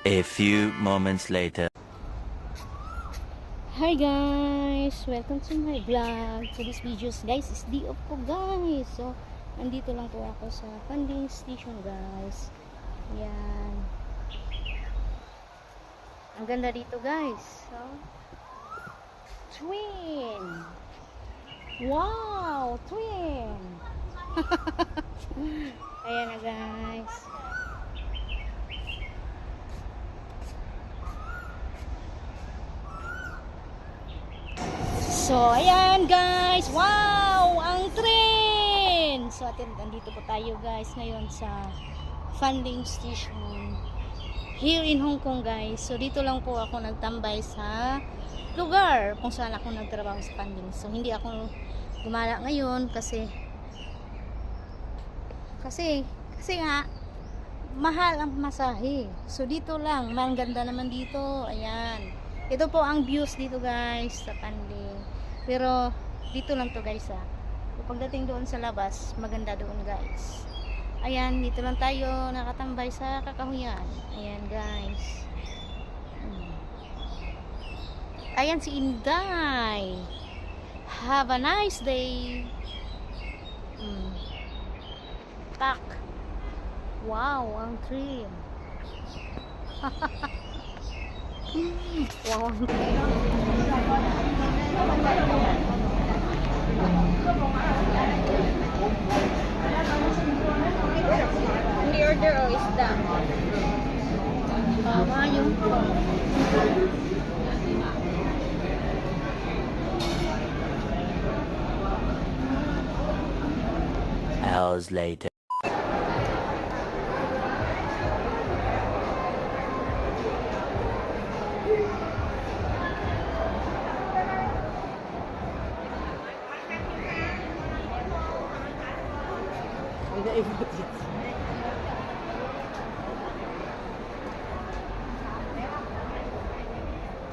A few moments later. Hi guys! Welcome to my vlog. So this videos guys is day off ko guys. So nandito lang po ako sa funding station guys. Yan. Ang ganda dito guys. So twin. Wow! Twin. Ayan na guys. So, ayan guys. Wow! Ang train! So, nandito po tayo guys ngayon sa funding station here in Hong Kong guys. So, dito lang po ako nagtambay sa lugar kung saan ako nagtrabaho sa funding. So, hindi ako gumala ngayon kasi nga mahal ang masahe. So, dito lang. Ang ganda naman dito. Ayan. Ito po ang views dito guys sa funding. Pero dito lang to guys ha. Pagdating doon sa labas, maganda doon guys. Ayan, dito lang tayo nakatambay sa kakahuyan. Ayan guys. Ayan si Inday. Have a nice day. Tak. Wow, ang tree. Wow. Hindi order o isda. Tama yung Hours later.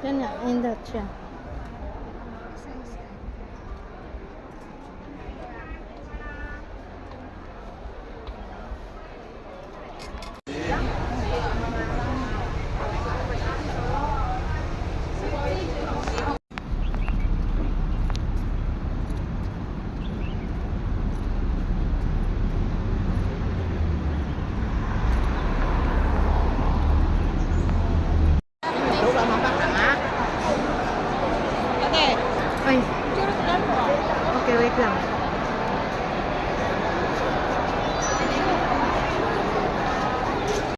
yan na, indot siya. Ay. Okay, wait lang.